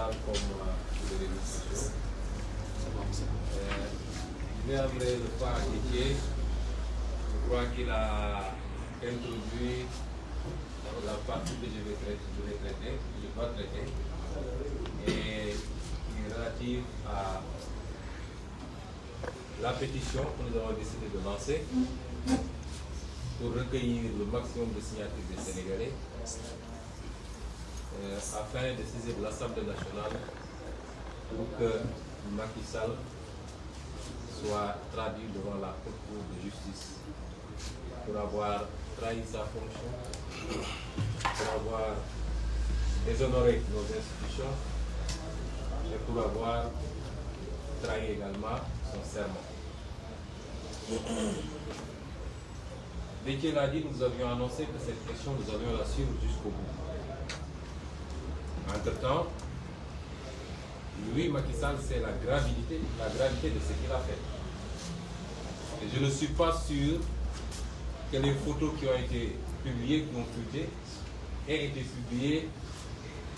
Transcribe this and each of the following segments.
salle comme sur les réseaux sociaux. Néanmoins, le pas indiqué, je crois qu'il a introduit la partie que je vais traiter, et qui est relative à la pétition que nous avons décidé de lancer pour recueillir le maximum de signatures des Sénégalais afin de saisir l'Assemblée nationale pour que Macky Sall soit traduit devant la Haute Cour de justice pour avoir trahi sa fonction, pour avoir déshonoré nos institutions et pour avoir trahi également son serment. Dès qu'il a dit, nous avions annoncé que cette question, nous allions la suivre jusqu'au bout. Entre-temps, lui, Macky Sall, c'est la gravité de ce qu'il a fait. Et je ne suis pas sûr que les photos qui ont été publiées, qui ont fuité, aient été publiées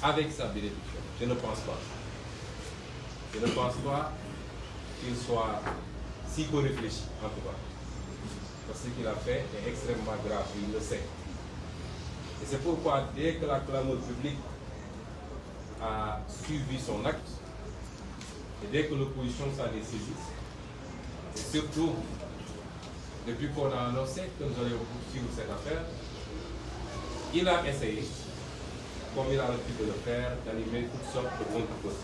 avec sa bénédiction. Je ne pense pas. Je ne pense pas qu'il soit si peu réfléchi, en tout cas. Parce que ce qu'il a fait est extrêmement grave, il le sait. Et c'est pourquoi, dès que la clameur publique a suivi son acte, et dès que l'opposition s'en est saisie, et surtout depuis qu'on a annoncé que nous allions poursuivre cette affaire, il a essayé, comme il a l'habitude de le faire, d'animer toutes sortes de contre-causes.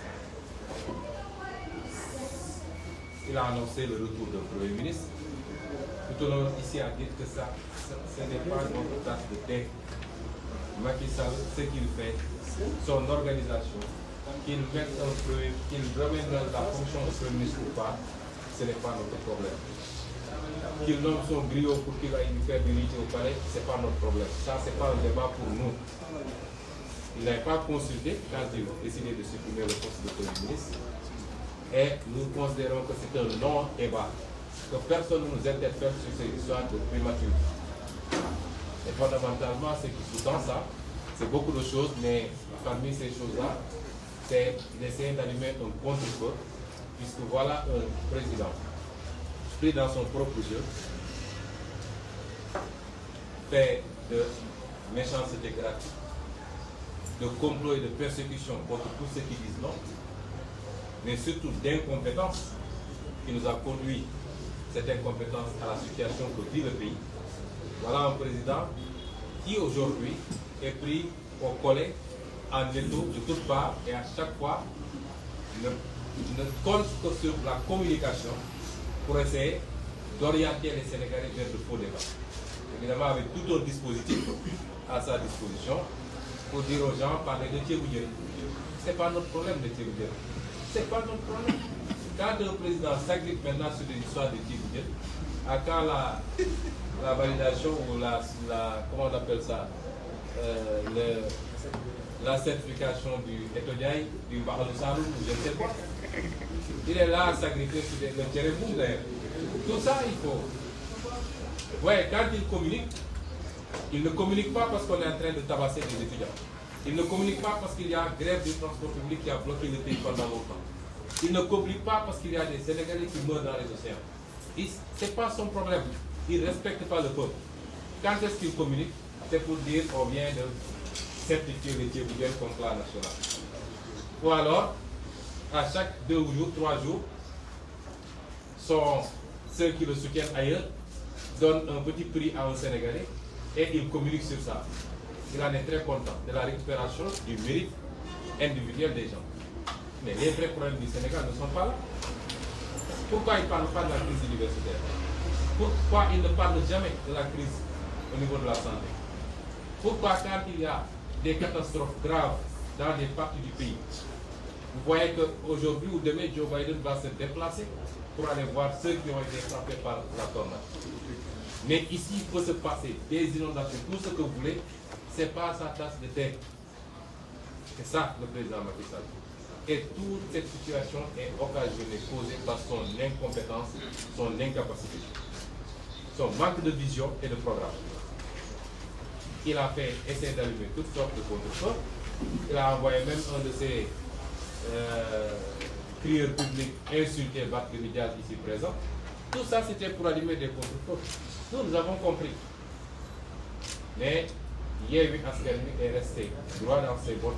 Il a annoncé le retour d'un Premier ministre. Tout au long ici à dire que ce n'est pas notre tasse de thé. Macky Sall, ce qu'il fait, son organisation, qu'il ramène la fonction de Premier ministre ou pas, ce n'est pas notre problème. Qu'il nomme son griot pour qu'il aille lui faire visiter au palais, ce n'est pas notre problème. Ça, ce n'est pas un débat pour nous. Il n'avait pas consulté quand il a décidé de supprimer le poste de Premier ministre. Et nous considérons que c'est un non-débat. Que personne ne nous interpelle sur ces histoires de primature. Et fondamentalement, ce qui sous-tend ça, c'est beaucoup de choses, mais parmi ces choses-là, c'est d'essayer d'allumer un contre-feu, puisque voilà un président pris dans son propre jeu, fait de méchanceté gratuite, de complot et de persécution contre tous ceux qui disent non, mais surtout d'incompétence qui nous a conduit cette incompétence à la situation que vit le pays. Voilà un président qui aujourd'hui est pris au collet en étau de toutes parts et à chaque fois ne compte que sur la communication pour essayer d'orienter les Sénégalais vers de faux débats. Évidemment avec tout un dispositif à sa disposition pour dire aux gens, parler de Thiéboudjel. Ce n'est pas notre problème de Thiéboudjel. Ce n'est pas notre problème. Quand le président s'agrippe maintenant sur des histoires de Thiéboudjel, à quand la validation ou comment on appelle ça, la certification du Etodiaï, du Bahal Saloum, je ne sais pas. Il est là à s'agripper sur le Tchéréboum d'ailleurs. Tout ça, il faut. Ouais, quand il ne communique pas parce qu'on est en train de tabasser des étudiants. Il ne communique pas parce qu'il y a grève du transport public qui a bloqué le pays pendant longtemps. Il ne communique pas parce qu'il y a des Sénégalais qui meurent dans les océans. Ce n'est pas son problème. Il ne respecte pas le peuple. Quand est-ce qu'il communique? C'est pour dire qu'on vient de certifier les Thiéboudjel contre la nationale. Ou alors, à chaque 2 jours, 3 jours, ceux qui le soutiennent ailleurs donnent un petit prix à un Sénégalais et il communique sur ça. Il en est très content de la récupération du mérite individuel des gens. Mais les vrais problèmes du Sénégal ne sont pas là. Pourquoi il ne parle pas de la crise universitaire? Pourquoi il ne parle jamais de la crise au niveau de la santé? Pourquoi quand il y a des catastrophes graves dans des parties du pays, vous voyez qu'aujourd'hui ou demain, Joe Biden va se déplacer pour aller voir ceux qui ont été frappés par la tornade. Mais ici, il peut se passer des inondations, tout ce que vous voulez, ce n'est pas sa tasse de thé. C'est ça le président Macky Sall. Et toute cette situation est occasionnée, causée par son incompétence, son incapacité, son manque de vision et de programme. Il a fait essayer d'allumer toutes sortes de contre-feux. Il a envoyé même un de ses crieur public, insulté Barthélémy Dias ici présent. Tout ça, c'était pour allumer des contre-feux. Nous avons compris. Mais Yewwi Askan Wi est resté droit dans ses bottes,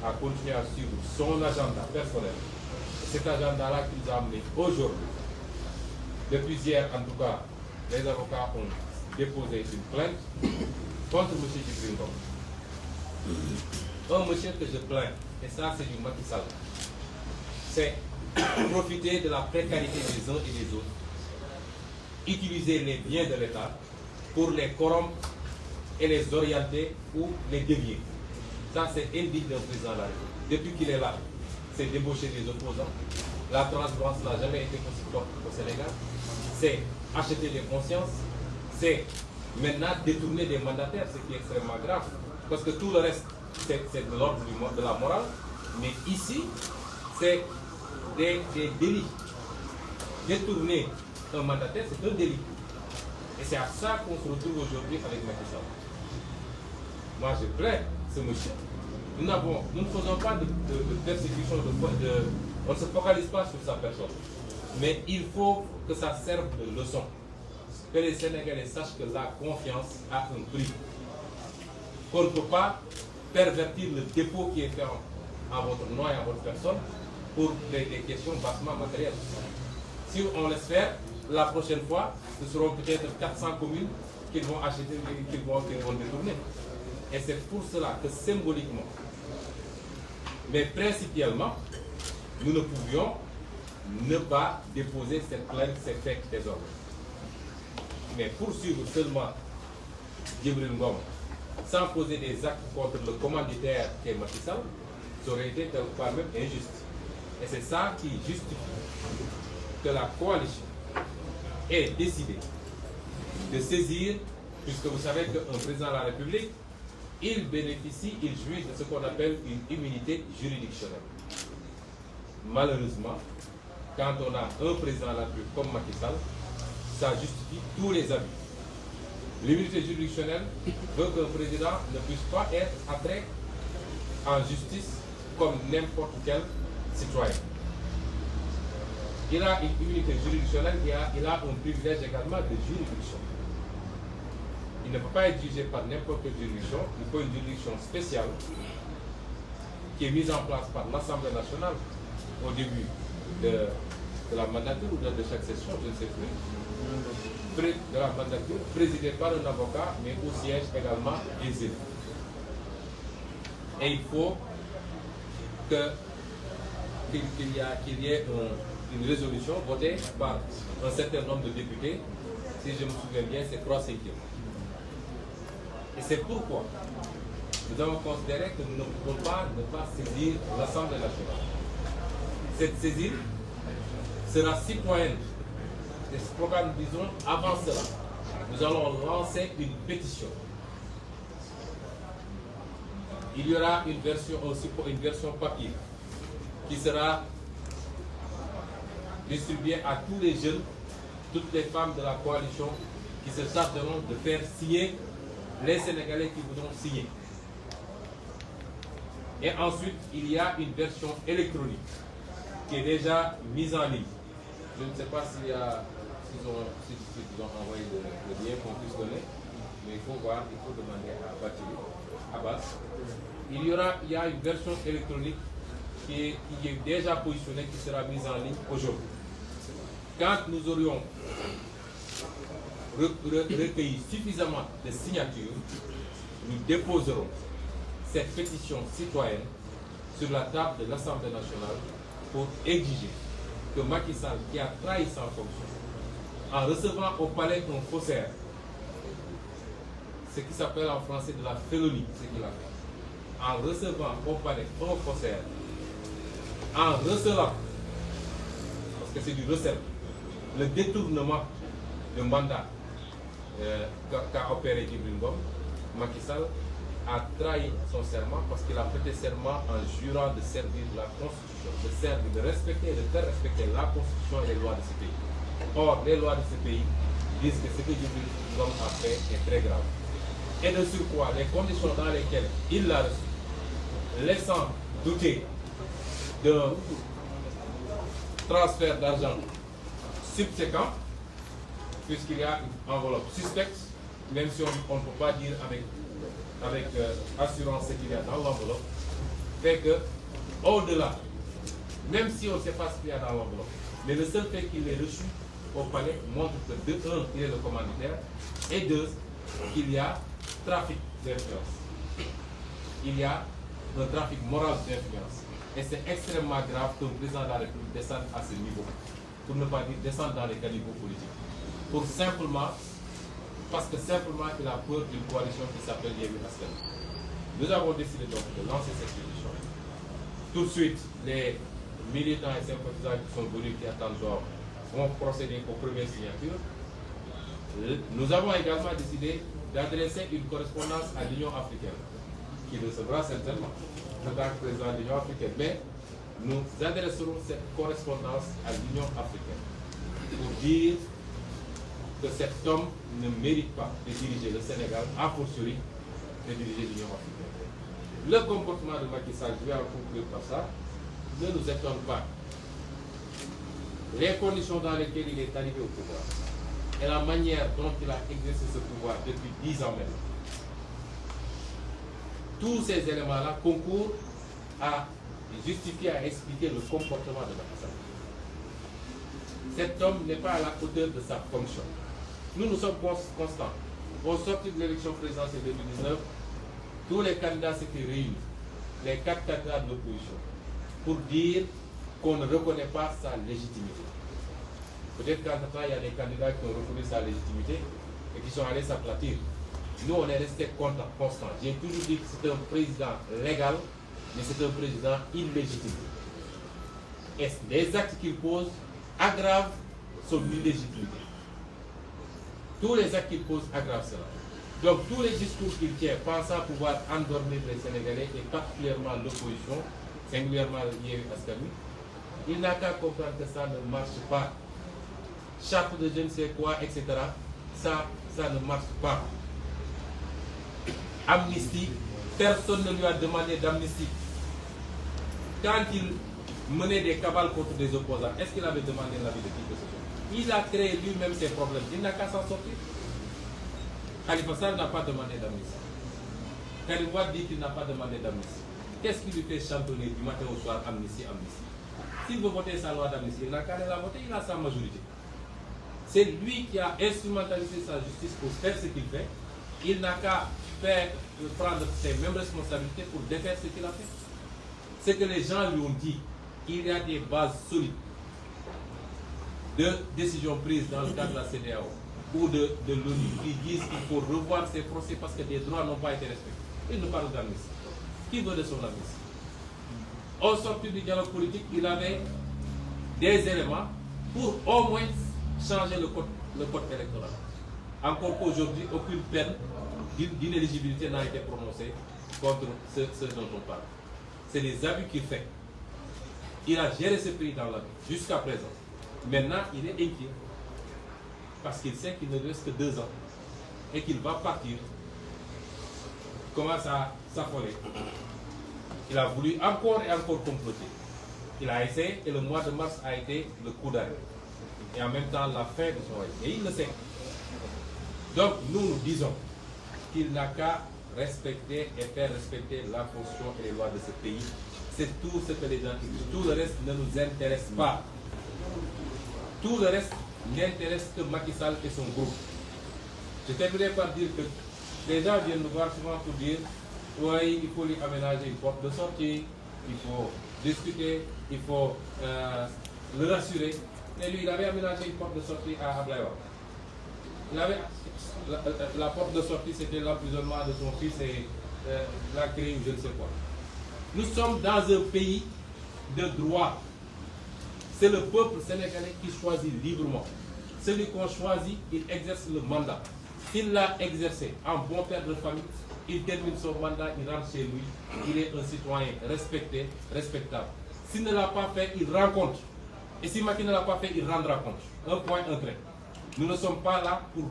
à continuer à suivre son agenda personnel. Cet agenda-là qui nous a amené aujourd'hui. Depuis hier, en tout cas, les avocats ont déposé une plainte contre M. Djibril Ngom. Un monsieur que je plains, et ça c'est du Macky Sall, c'est profiter de la précarité des uns et des autres, utiliser les biens de l'État pour les corrompre et les orienter ou les dévier. Ça c'est indigne d'un président de la République. Depuis qu'il est là, c'est débaucher des opposants. La transparence n'a jamais été aussi forte au Sénégal. C'est acheter des consciences. C'est maintenant détourner des mandataires, ce qui est extrêmement grave. Parce que tout le reste, c'est de l'ordre de la morale. Mais ici, c'est des délits. Détourner un mandataire, c'est un délit. Et c'est à ça qu'on se retrouve aujourd'hui avec Macky Sall. Moi, je plains ce monsieur. Nous ne faisons pas de persécution, on ne se focalise pas sur sa personne. Mais il faut que ça serve de leçon. Que les Sénégalais sachent que la confiance a un prix. Qu'on ne peut pas pervertir le dépôt qui est fait en votre nom et en votre personne pour des questions bassement matérielles. Si on laisse faire, la prochaine fois, ce seront peut-être 400 communes qu'ils vont acheter, qu'ils vont détourner. Et c'est pour cela que symboliquement, mais principalement, nous ne pouvions ne pas déposer cette plainte, cette faits désordre. Mais poursuivre seulement Djibril Ngom sans poser des actes contre le commanditaire qui est Macky Sall, ça aurait été quelque part même injuste. Et c'est ça qui justifie que la coalition ait décidé de saisir, puisque vous savez qu'un président de la République, il bénéficie, il jouit de ce qu'on appelle une immunité juridictionnelle. Malheureusement, quand on a un président de la République comme Macky Sall, ça justifie tous les abus. L'immunité juridictionnelle veut qu'un président ne puisse pas être attrait en justice comme n'importe quel citoyen. Il a une immunité juridictionnelle, il a un privilège également de juridiction. Il ne peut pas être jugé par n'importe quelle juridiction, il faut une juridiction spéciale qui est mise en place par l'Assemblée nationale au début de la mandature ou de chaque session, je ne sais plus, de la mandature, présidée par un avocat, mais au siège également des élus. Et il faut qu'il y ait une résolution votée par un certain nombre de députés, si je me souviens bien, c'est 3/5. Et c'est pourquoi nous avons considéré que nous ne pouvons pas ne pas saisir l'Assemblée nationale. Cette saisine sera citoyenne. Et ce programme, nous disons, avant cela, nous allons lancer une pétition. Il y aura une version aussi pour une version papier qui sera distribuée à tous les jeunes, toutes les femmes de la coalition qui se chargeront de faire signer les Sénégalais qui voudront signer. Et ensuite, il y a une version électronique qui est déjà mise en ligne. Je ne sais pas s'ils ont envoyé le lien qu'on puisse donner, mais il faut voir, il faut demander à Bathily, Abbas. Il y a une version électronique qui est déjà positionnée, qui sera mise en ligne aujourd'hui. Quand nous aurions recueilli suffisamment de signatures, nous déposerons cette pétition citoyenne sur la table de l'Assemblée nationale pour exiger que Macky Sall, qui a trahi sa fonction, en recevant au palais un faussaire, ce qui s'appelle en français de la félonie, ce qu'il a fait, en recevant au palais un faussaire, en recelant, parce que c'est du recel, le détournement de mandat qu'a opéré Djibril Ngom, Macky Sall a trahi son serment parce qu'il a prêté serment en jurant de servir la Constitution, de respecter et de faire respecter la Constitution et les lois de ce pays. Or, les lois de ce pays disent que ce que Djibril Ngom a fait est très grave. Et de surcroît, les conditions dans lesquelles il l'a reçu, laissant douter d'un transfert d'argent subséquent, puisqu'il y a une enveloppe suspecte, même si on ne peut pas dire avec assurance ce qu'il y a dans l'enveloppe, fait que, au-delà, même si on ne sait pas ce qu'il y a dans l'enveloppe, mais le seul fait qu'il ait reçu au palais montre que, de un, il est le commanditaire, et deux, qu'il y a trafic d'influence. Il y a un trafic moral d'influence. Et c'est extrêmement grave qu'un président de la République descende à ce niveau, pour ne pas dire descendre dans les caniveaux politiques. Pour simplement, parce que simplement il a peur d'une coalition qui s'appelle Yewwi Askan Wi. Nous avons décidé donc de lancer cette pétition. Tout de suite, les militants et sympathisants qui sont venus, qui attendent genre, vont procéder aux premières signatures. Nous avons également décidé d'adresser une correspondance à l'Union africaine, qui recevra certainement en tant que président de l'Union africaine. Mais nous adresserons cette correspondance à l'Union africaine pour dire que cet homme ne mérite pas de diriger le Sénégal, a fortiori de diriger l'Union africaine. Le comportement de Macky Sall, je vais en conclure par ça, ne nous étonne pas. Les conditions dans lesquelles il est arrivé au pouvoir et la manière dont il a exercé ce pouvoir depuis 10 ans maintenant, tous ces éléments-là concourent à justifier, à expliquer le comportement de Macky Sall. Cet homme n'est pas à la hauteur de sa fonction. Nous sommes constants. Au sortir de l'élection présidentielle 2019, tous les candidats s'étaient réunis, les 4 candidats de l'opposition, pour dire qu'on ne reconnaît pas sa légitimité. Peut-être qu'entre-temps, il y a des candidats qui ont reconnu sa légitimité et qui sont allés s'aplatir. Nous, on est restés constants. J'ai toujours dit que c'est un président légal, mais c'est un président illégitime. Et les actes qu'il pose aggravent son illégitimité. Tous les actes qu'il pose aggravent cela. Donc tous les discours qu'il tient, pensant pouvoir endormir les Sénégalais, et particulièrement l'opposition, singulièrement Yewwi Askan Wi, il n'a qu'à comprendre que ça ne marche pas. Charte de je ne sais quoi, etc. Ça ne marche pas. Amnistie, personne ne lui a demandé d'amnistie. Quand il menait des cabales contre des opposants, est-ce qu'il avait demandé l'avis de qui que ce soit? Il a créé lui-même ses problèmes. Il n'a qu'à s'en sortir. Khalifa Sall n'a pas demandé d'amnistie. Karim Wade dit qu'il n'a pas demandé d'amnistie. Qu'est-ce qui lui fait chantonner du matin au soir amnistie, amnistie? S'il veut voter sa loi d'amnistie, il n'a qu'à la voter, il a sa majorité. C'est lui qui a instrumentalisé sa justice pour faire ce qu'il fait. Il n'a qu'à prendre ses mêmes responsabilités pour défaire ce qu'il a fait. Ce que les gens lui ont dit, il y a des bases solides de décisions prises dans le cadre de la CEDEAO ou de l'ONU qui disent qu'il faut revoir ces procès parce que des droits n'ont pas été respectés. Il nous parle d'amnistie. Qui veut de son amnistie? Au sortir du dialogue politique, il avait des éléments pour au moins changer le code électoral. Encore qu'aujourd'hui, aucune peine d'inéligibilité n'a été prononcée contre ce dont on parle. C'est les abus qu'il fait. Il a géré ce pays dans l'abus jusqu'à présent. Maintenant, il est inquiet parce qu'il sait qu'il ne reste que 2 ans et qu'il va partir. Il commence à s'affoler. Il a voulu encore et encore comploter. Il a essayé et le mois de mars a été le coup d'arrêt. Et en même temps la fin de son règne. Et il le sait. Donc nous disons qu'il n'a qu'à respecter et faire respecter la Constitution et les lois de ce pays. C'est tout ce que les gens disent. Tout le reste ne nous intéresse pas. Tout le reste n'intéresse que Macky Sall et son groupe. Je terminerai par dire que les gens viennent nous voir souvent pour dire oui, il faut lui aménager une porte de sortie, il faut discuter, il faut le rassurer. Mais lui, il avait aménagé une porte de sortie à Ablaye Wade. La porte de sortie, c'était l'emprisonnement de son fils et la crime, je ne sais quoi. Nous sommes dans un pays de droit. C'est le peuple sénégalais qui choisit librement. Celui qu'on choisit, il exerce le mandat. S'il l'a exercé en bon père de famille, il termine son mandat, il rentre chez lui, il est un citoyen respecté, respectable. S'il ne l'a pas fait, il rend compte. Et si Macky ne l'a pas fait, il rendra compte. Un point, un trait. Nous ne sommes pas là pour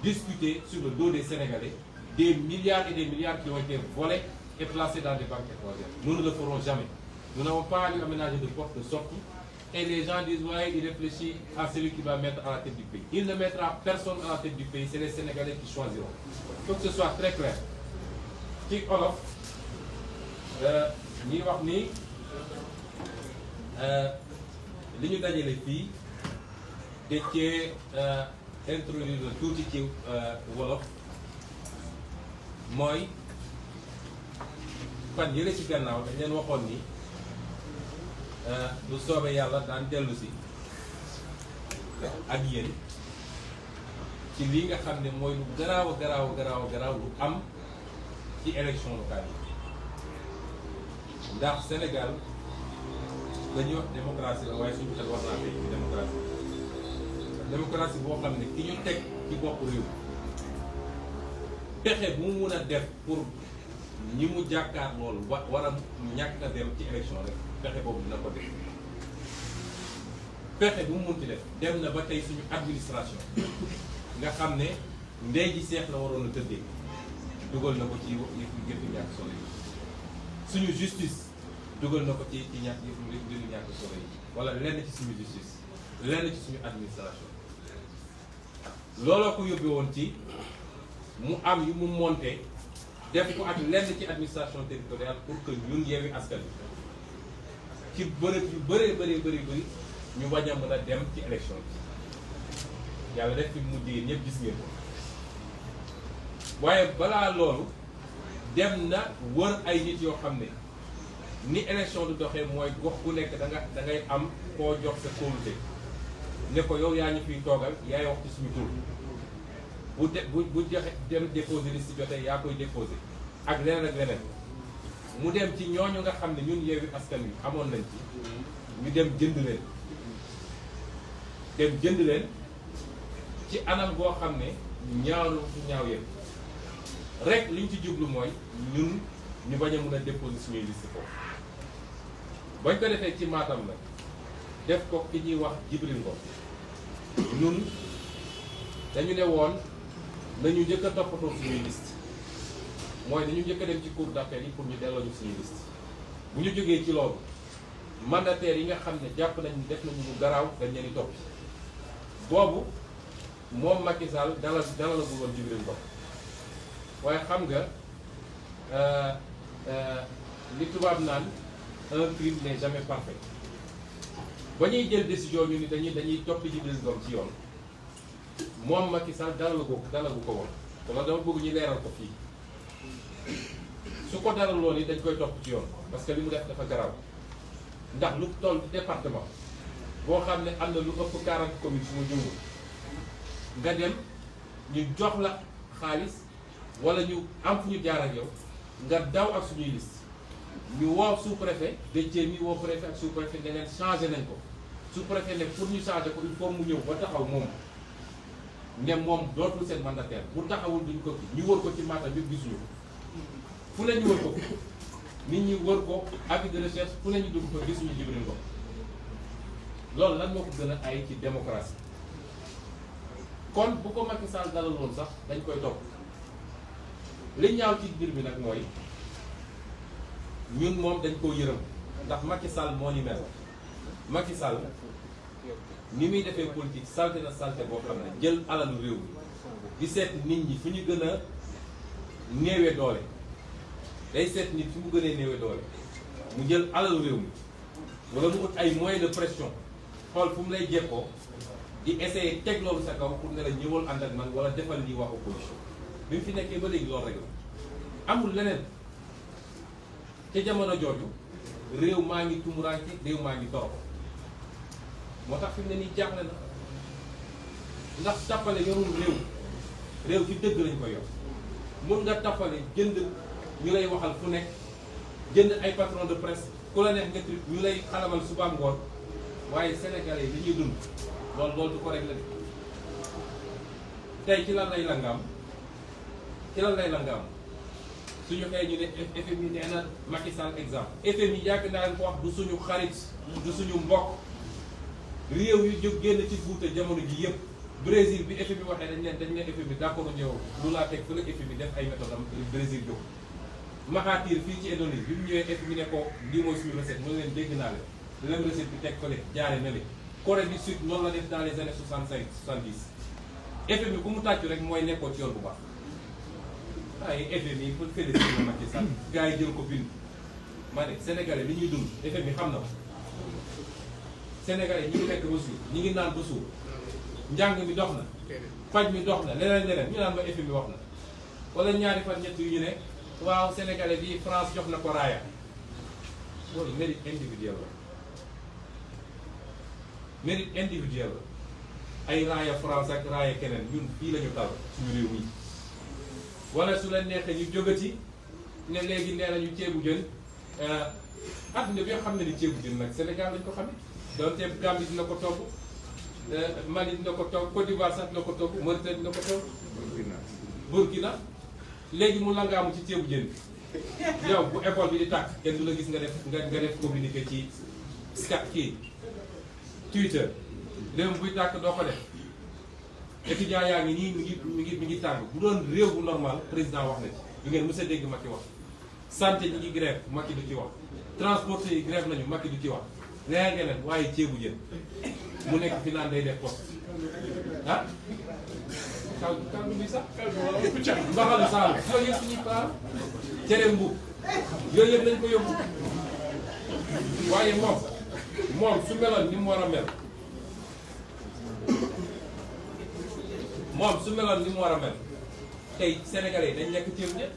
discuter sur le dos des Sénégalais des milliards et des milliards qui ont été volés et placés dans des banques étrangères. Nous ne le ferons jamais. Nous n'avons pas à lui aménager de porte de sortie. Et les gens disent, ouais, il réfléchit à celui qui va mettre à la tête du pays. Il ne mettra personne à la tête du pays, c'est les Sénégalais qui choisiront. Il faut que ce soit très clair. Ci olof ñi wax ni li ñu dajale fii da cee introduire tuuti ci wolof mooy fan yële ci gannaaw dañ leen waxoon ni lu soobee yàlla daan dellu si ak yéen ci lii nga xam ne mooy lu garaaw lu am ci élection locale yi ndax Sénégal dañuy wax démocratie la waaye suñu xel war naa fekk ci démocratie boo xam ne ki ñu teg ci bopp réew pexe bu mu mun a def pour ñi mu jàkkaar loolu war a ñàkk a dem ci élection rek pexe boobu dina ko def pexe bu mu munti def dem na ba tey suñu administration nga xam ne ndey ji seex la waroon a tëddee dugal na ko ci yëfu ñàkk solo yi suñu justice dugal na ko ci ñàkk yëfu ñàkk solo yi wala lenn ci suñu justice lenn ci suñu administration looloo ko yóbbee woon ci mu am yu mu monté def ko ak lenn ci administration territoriale pour que ñun Yewwi Askan Wi ci bërëb yu bëri ñu bañ a mën a dem ci élection bi yàlla def fi mujj yi ñëpp gis ngeen ko waaye balaa loolu dem na wër ay nit yoo xam ne ni élection du doxee mooy gox bu nekk da ngay am koo jox sa kóolute ne ko yow yaa ñu fiy toogal yaay wax ci suñu tur bu joxe dem déposer liste jotee yaa koy déposer ak leneen mu dem ci ñooñu nga xam ne ñun Yewwi Askan Wi amoon nañ ci ñu dem jënd leen ci anam boo xam ne ñaawlu fu ñaaw yëpp rek liñ ci jublu mooy ñun ñu bañ a mën a déposer suñuy liste foofu bañ ko defee ci Matam la def ko ki ñuy wax Djibril Ngom ñun dañu ne woon nañu njëkk a toppatoo suñuy liste mooy dañu njëkk a dem ci cour d'appel yi pour ñu delloo ñu suñuy liste bu ñu jógee ci loolu mandataires yi nga xam ne jàpp nañ def nañu lu garaaw dañ leen di topp boobu moom Macky Sall dalalagul woon Djibril Ngom waaye xam nga li tubaab naan un crime n'est jamais parfait ba ñuy jël décision ñu ni dañuy topp Djibril Ngom ci yoon moom Macky Sall dalagu ko woon wala dama bëgg ñu leeral ko fii su ko dalal loon yi dañ koy topp ci yoon parce que li mu def dafa garaaw ndax lu toll département boo xam ne am na lu ëpp 40 communes su ma jumul nga dem ñu jox la xaalis wala ñu am fu ñu jaar ak yow nga daw ak suñuy liste ñu woo sous-préfet Déthié mi woo préfet ak sous-préfet ne leen changé nañ ko sous-préfet ne pour ñu changé ko il faut mu ñëw ba taxaw moom ne moom dootul seen mandataire bu taxawul duñ ko ñu wër ko ci Matam bi gisuñu ko fu ne ñu wër ko nit ñi wër ko avis de recherche fu ne ñu dugg ko gisuñu Djibril Ngom loolu lan moo ko gën a ay ci démocratie kon bu ko Macky Sall dalaloon sax dañ koy topp li ñaaw ci mbir bi nag mooy ñun moom dañ koo yërëm ndax Macky Sall moo ni mel Macky Sall ni muy defee politique salte na salte boo xam ne jël alalu réew mi di seet nit ñi fu ñu gën a néewee doole day seet nit fu mu gënee néewee doole mu jël alalu réew mi wala mu ut ay moyens de pression xool fu mu lay jekkoo di essayer teg loolu sa kaw pour ne la ñëwal ànd ak man wala defal lii waa opposition bi mu fi nekkee ba léegi loolu rek la amul leneen ca jamono jooju réew maa ngi tumuraanke réew maa ngi torox moo tax fi mu ne nii jaaxle na ndax tappale yorul réew ci dëgg lañ koy yor mun nga tappale jënd ñu lay waxal fu nekk jënd ay patron de presse ku la neex nga ñu lay xalamal suba ngoon waaye sénégalais yi dañuy dund loolu du ko réglé tey ci lan lay langaam suñu xëy ñu ne FMI nee na Macky Sall exemple FMI yàgg naa leen ko wax du suñu xarit du suñu mbokk réew yu jóg génn ci guute jamono ji yëpp Brésil bi FMI waxee dañ ne FMI d'accord ñëw lu laa teg fële FMI def ay méthode am Brésil jóg Mahathir fii ci Indonésie bi mu ñëwee FMI ne ko lii mooy suñu recette mu ne leen dégg naa leen même recette bi teg ko le jaare na le Corée du Sud noonu la def dans les années 65 70 FMI ku mu tàccu rek mooy nekkoo ci yoon bu baax waaye FMI pour féliciter Macky Sall gars yi jël ko bind ma ne Sénégalais li ñuy dund FMI xam na ko Sénégalais ñi ngi lekk ba suur ñi ngi naan ba suur njàng mi dox na faj mi dox na leneen ñu naan ma FMI wax na wala ñaari fan ñett yu ñu ne waaw Sénégalais bi France jox na ko raaya loolu mérite individuel la mérite individuel la ay raaya France ak raaya keneen ñun fii la ñu dal suñu réew mi wala su la neexee ñu jógati ne léegi nee nañu ceebu jën adduna bi xam ne ni ceebu jën nag Sénégal lañ ko xamee donte Gambie dina ko togg Mali dina ko togg Côte d'Ivoire sax dina ko togg Mauritanie dina ko togg Burkina léegi mu langaamu ci ceebu jën bi yow bu école bi di tàkk kenn du la gis nga def communiqué ci Skype kii Twitter réew buy tàkk doo ko def étudiants yaa ngi nii mi ngi tàng bu doon réew bu normal président wax na ci yu ngeen mës a dégg Macky wax santé ñi ngi grève Macky du ci wax transporteurs yi grève nañu Macky du ci wax leneen waaye ceebu jën mu nekk fi naan day def poste ah kaldu bi sax mbaxalu saalu yooyu yëpp suñuy paa cere mbuub yooyu yëpp nañ ko yóbbu waaye moom su meloon ni mu war a mel tey sénégalais dañ lekk ceebu jën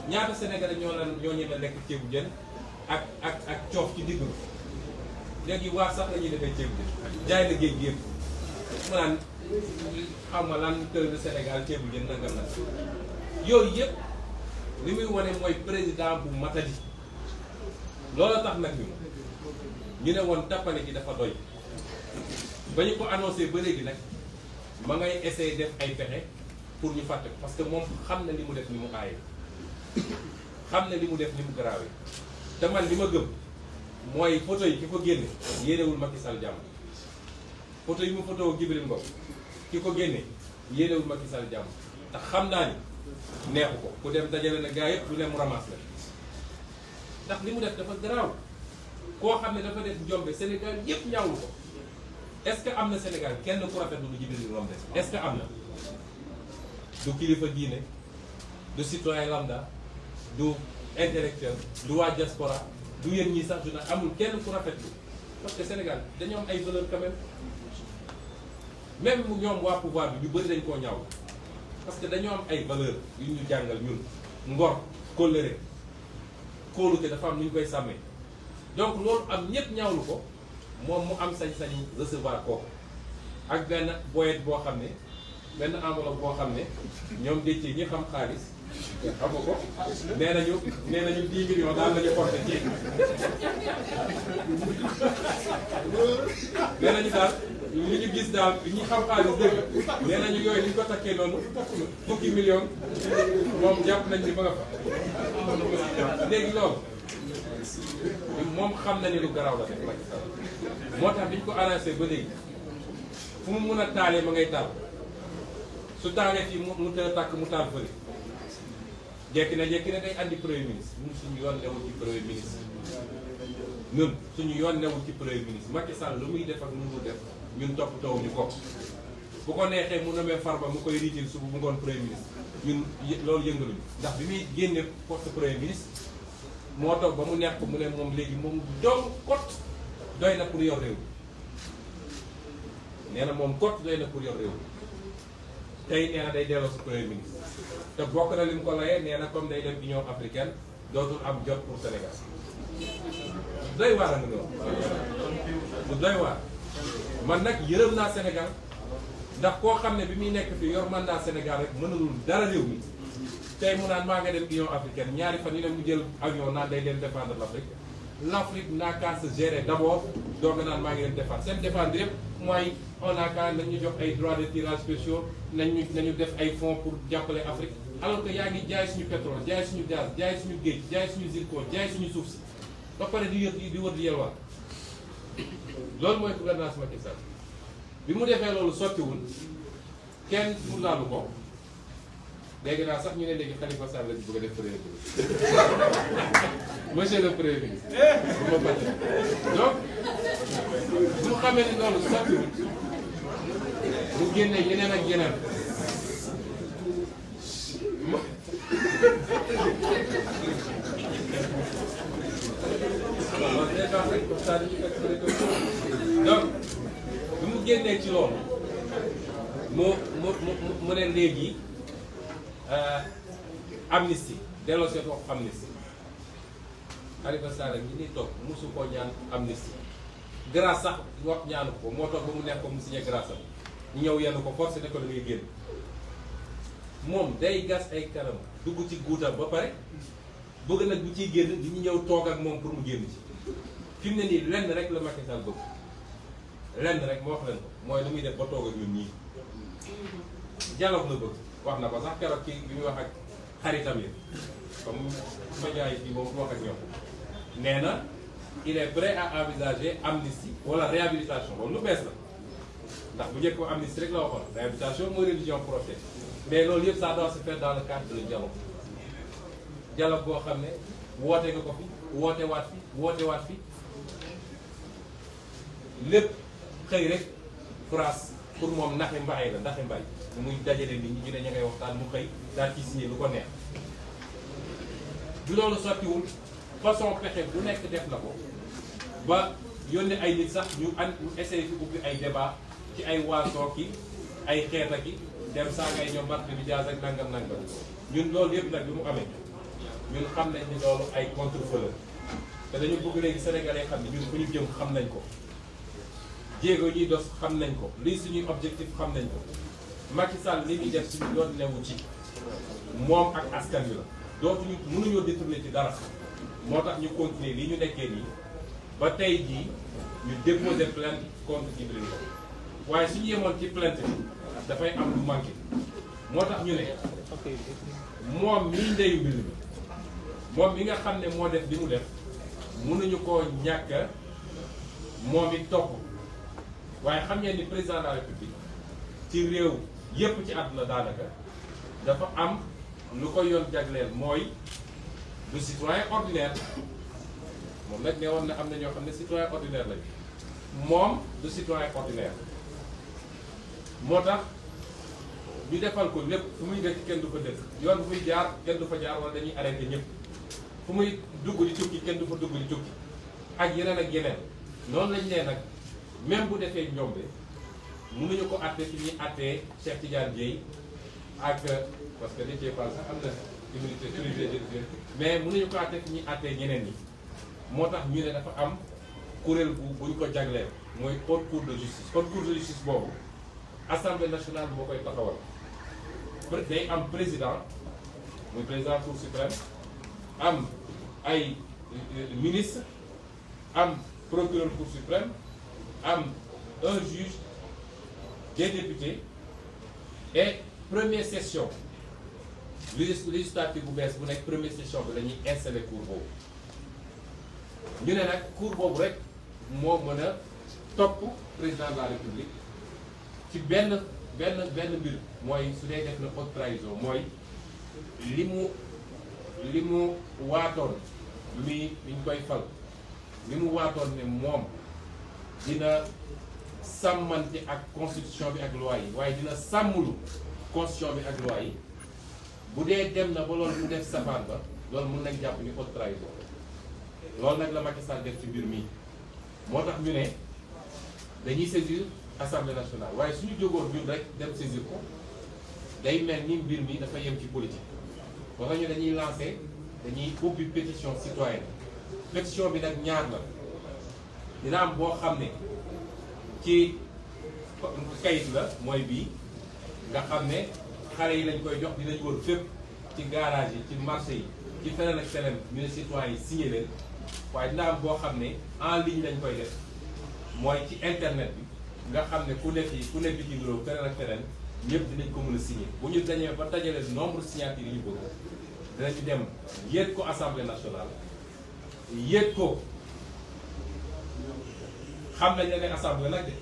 ñaata sénégalais ñoo ñeme lekk ceebu jën ak coof ci digg léegi waar sax la ñuy defee ceebu jën jaay la géej gi yëpp mu naan xam nga lan kër Sénégal ceebu jën nangam nag yooyu yëpp li muy wane mooy président bu matadi loola tax nag ñu ne woon tappale gi dafa doy ba ñu ko annoncé ba léegi nag ma ngay essayer def ay pexe pour ñu fàtte ko parce que moom xam na li mu def ni mu aaye xam na li mu def ni mu garaawee te man li ma gëm mooy photo yi ki ko génne yéenewul Macky Sall jàmm photo yi mu photo Djibril Ngom ki ko génne yéenewul Macky Sall jàmm ndax xam naa ni neexu ko ku dem dajale na gaa yëpp du ne mu ramasse la ndax li mu def dafa garaaw koo xam ne dafa def njombe Sénégal yëpp ñaawul ko est-ce que am na Sénégal kenn ku rafetlu lu Djibril Ngom def est-ce que am na du kilifa diine du citoyen lambda du intellectuel du waa diaspora du yéen ñii sax du nag amul kenn ku rafetlu parce que Sénégal dañoo am ay valeurs quand même ñoom waa pouvoir bi ñu bëri dañ koo ñaaw parce que dañoo am ay valeurs yu ñu jàngal ñun ngor kóllëre kóolute dafa am nu ñu koy sàmmee donc loolu am ñëpp ñaawlu ko moom mu am sañ-sañu recevoir kooku ak benn boyet boo xam ne benn enveloppe boo xam ne ñoom déccee ñi xam xaalis xam nga ko nee nañu 10 millions daal la ñu porté ci nee nañu daal li ñu gis daal ñi xam xaalis dëgg nee nañu yooyu li ñu ko takkee noonu fukki millions moom jàpp nañ ni ba nga fa léegi loolu moom xam na ni lu garaaw la def Macky Sall moo tax bi ñu ko annoncé ba léegi fu mu mun a taalee ma ngay taal su taalee fii mu tëdd tàkk mu taal fële jekki na day andi premier ministre ñun suñu yoon newul ci premier ministre ñun suñu yoon newul ci premier ministre Macky Sall lu muy def ak lu mu def ñun toppatoo ñu ko bu ko neexee mu nomee Farba mu koy riitil suba bu ngoon premier ministre ñun loolu yëngaluñu ndax bi muy génne poste premier ministre moo toog ba mu neex ko mu ne moom léegi moom dong kot doy na pour yor réew mi nee na moom kot doy na pour yor réew mi tey nee na day delloo si premier ministre te bokk na li mu ko layee nee na comme day dem Union africaine dootul am jot pour Sénégal doy waar a nga noonu bu doy waar man nag yërëm naa Sénégal ndax koo xam ne bi muy nekk fi yor mandat Sénégal rek mënalul dara réew mi tey mu naan maa nga dem Union africaine ñaari fan yu ne mu jël avion naan day dem défendre l'Afrique l'Afrique n'a qu'à se gérer d'abord doog a naan maa ngi leen défendre seen défendre yëpp mooy on a qu'à nañu jox ay droits de tirage spéciaux nañu def ay fonds pour jàppale Afrique alors que yaa ngi jaay suñu pétrole jaay suñu gaz jaay suñu géej jaay suñu zircon jaay suñu suuf si ba pare di wër di yelwaan loolu mooy gouvernance Macky Sall bi mu defee loolu sottiwul kenn pour laalu ko léegi naa sax ñu ne léegi Khalifa Sall la ñu bëgg a def premier ministre monsieur le premier ministre bu ma fàtte donc bu ñu xamee ne loolu sottiwul mu génne yeneen ak yeneen donc bi mu génnee ci loolu mu ne léegi amnistie delloo seen wax amnistie Khalifa Sall ñi ni toog mosu koo ñaan amnistie grâce sax wax ñaanu ko moo toog ba mu nekk ko mu signé grâce am ñu ñëw yenn ko forcé ne ko da ngay génn moom day gas ay kanam dugg ci guutam ba pare bëgg nag bu ciy génn di ñu ñëw toog ak moom pour mu génn ci fi mu ne nii lenn rek la Macky Sall bëgg lenn rek moo wax leen ko mooy lu muy def ba toog ak ñun ñii dialogue la bëgg wax na ko sax keroog ci bi muy wax ak xaritam yi comme média yi fii moom bu wax ak ñoom nee na il est prêt à envisager amnistie wala réhabilitation loolu lu bees la ndax bu njëkk ko amnistie rek la waxoon réhabilitation mooy révision procès mais loolu yëpp ça doit se faire dans le cadre de dialogue dialogue boo xam ne woote nga ko fi woote waat fi lépp xëy rek phrase pour moom naxi mbaay la ndaxi mbaay bu muy dajale nit ñi ñu ne ña ngay waxtaan mu xëy daal ci signé lu ko neex bi loolu sottiwul façon pexe bu nekk def na ko ba yónnee ay nit sax ñu essayé fi ubbi ay débat ci ay waasoo ki ay xeeta ki dem saa ngay ñoom Barthélémy Dias ak nangam ñun loolu yëpp nag bi mu amee ñun xam nañ ni loolu ay contre-valeur te dañu bëgg léegi sénégalais xam ne ñun fu ñu jëm xam nañ ko jéego ñuy dos xam nañ ko lii suñuy objectif xam nañ ko Macky Sall li muy def suñu doon newu ci moom ak askan wi la dootuñu mënuñoo détourner ci dara moo tax ñu continuer lii ñu nekkee nii ba tey jii ñu déposer plainte contre Djibril Ngom waaye suñu yemoon ci plainte bi dafay am lu manqué moo tax ñu ne moom mii ndeyu mbir mi moom mi nga xam ne moo def li mu def mënuñu koo ñàkk moom it topp waaye xam ngeen ni président de la république ci réew yépp ci àdduna daanaka dafa am lu ko yoon jagleel mooy du citoyen ordinaire moom nag ne woon na am na ñoo xam ne citoyen ordinaire lañu moom du citoyen ordinaire moo tax ñu defal ko lépp fu muy dëkk kenn du ko dëkk yoon fu muy jaar kenn du fa jaar wala dañuy arrêté ñëpp fu muy dugg di tukki kenn du fa dugg di tukki ak yeneen noonu lañ nee nag même bu defee njombe mënuñu ko àtte fi ñuy àttee Cheikh Tidiane Dièye ak parce que Déthié Fall sax am na immunité privilégiée mais mënuñu ko àtte fi ñuy àttee ñeneen ñi moo tax ñu ne dafa am kuréel buñ ko jagleel mooy haute cour de justice haute cour de justice boobu assemblée nationale moo koy taxawal day am président muy président cour suprême am ay ministre am procureur cour suprême am un juge des députés et première session législative bu bees bu nekk première session bi la ñuy installé cour boobu ñu ne nag cour boobu rek moo mën a topp président de la république ci benn mbir mooy su dee def na haute trahison mooy li mu waatoon mi ñu koy fal li mu waatoon ne moom dina sàmmante ak constitution bi ak loi yi waaye dina sàmmulu constitution bi ak loi yi bu dee dem na ba loolu mu def safaan ba loolu mën nañ jàpp ni haute trahison loolu nag la Macky Sall def ci mbir mi moo tax ñu ne dañuy saisir assemblée nationale waaye suñu jógoon ñun rek dem saisir ko day mel ni mbir mi dafa yem ci politique moo tax ñu dañuy lancer dañuy ubbi pétition citoyenne pétition bi nag ñaar la dina am boo xam ne ci kayit la mooy bii nga xam ne xale yi lañ koy jox dinañ wër fépp ci garage yi ci marché yi ci feneen ak feneen ñu ne citoyen yi signé leen waaye dina am boo xam ne en ligne lañ koy def mooy ci internet bi nga xam ne ku ne fii ku ne bitim réew feneen ak feneen ñëpp dinañ ko mën a signé bu ñu dañee ba dajale nombre signature yi ñu bëgg dinañu dem yéeg ko assemblée nationale yéeg ko xam nañ ne assemblée nag de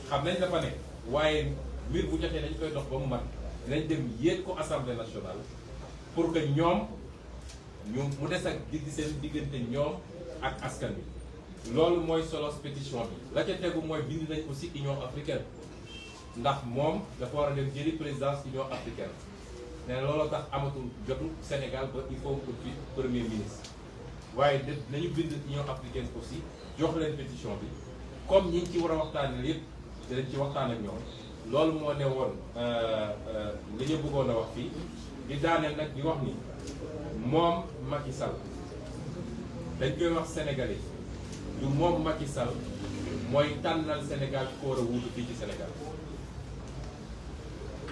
xam nañ dafa ne waaye mbir bu jotee dañ koy dox ba mu mat dinañ dem yéeg ko assemblée nationale pour que ñoom mu des ak gis seen diggante ñoom ak askan bi. loolu mooy solo pétition bi la ca tegu mooy bind nañ aussi Union africaine ndax moom dafa war a dem jëli présidence Union africaine nee looloo tax amatul jotu Sénégal ba il faut mu ut premier ministre waaye nañu bind Union africaine aussi jox leen pétition bi comme ñi ci war a waxtaanee yëpp dinañ ci waxtaan ak ñoom loolu moo ne woon li ñu bëggoon a wax fii di daaneel nag di wax ni moom Macky Sall dañ koy wax sénégalais du moom Macky Sall mooy tànnal Sénégal ko war a wuutu fii ci Sénégal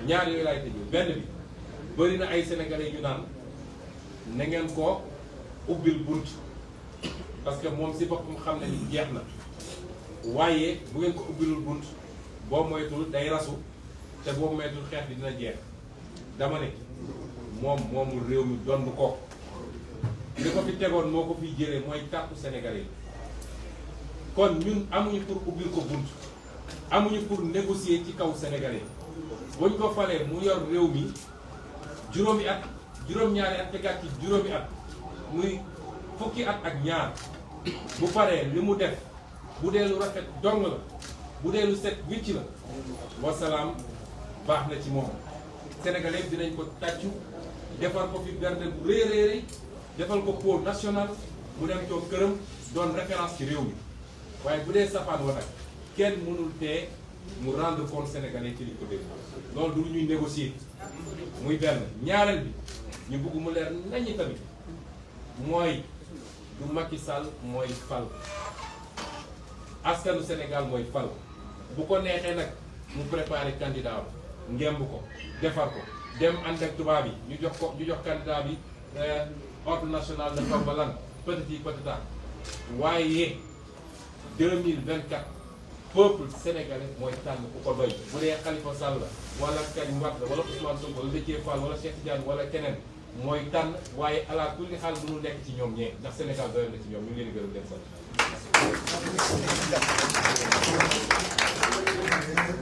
ñaar yooyu laay tëjee benn bi bëri na ay sénégalais yu naan na ngeen ko ubbil bunt parce que moom si boppam xam ne ni jeex na waaye bu ngeen ko ubbilul bunt boo moytul day rasu te boo moytul xeex bi dina jeex dama ne moom moomul réew mi donn ko li ko fi tegoon moo ko fiy jëlee mooy kàttu sénégalais yi kon ñun amuñu pour ubbil ko bunt amuñu pour négocier ci kaw sénégalais buñ ko falee mu yor réew mi juróomi at juróom-ñaari at tegaat ci juróomi at muy fukki at ak ñaar bu paree li mu def bu dee lu rafet dong la bu dee lu set wicc la wasalaam baax na ci moom sénégalais dinañ ko tàccu defal ko fi bernde bu réeréeri defal ko pôle national mu dem toog këram doon référence ci réew mi waaye bu dee safaan wa nag kenn mënul tee mu rendre compte sénégalais ci li ko dégg loolu du lu ñuy négocier muy benn ñaareel bi ñu bëgg mu leer nañu tamit mooy du Macky Sall mooy fal askanu Sénégal mooy fal bu ko neexee nag mu préparé candidat ngemb ko defar ko dem ànd ak tubaab yi ñu jox candidat bi ordre national de Tombalan petit patata waaye 2024 peuple sénégalais mooy tànn ku ko doy bu dee Khalifa Sall wala Karim Wade wala Ousmane Sonko wala Déthié Fall wala Cheikh Tidiane wala keneen mooy tànn waaye ala kulli xaal mënul nekk ci ñoom ñee ndax Sénégal doyoon na ci ñoom ñu ngi leen di gërëm leen sant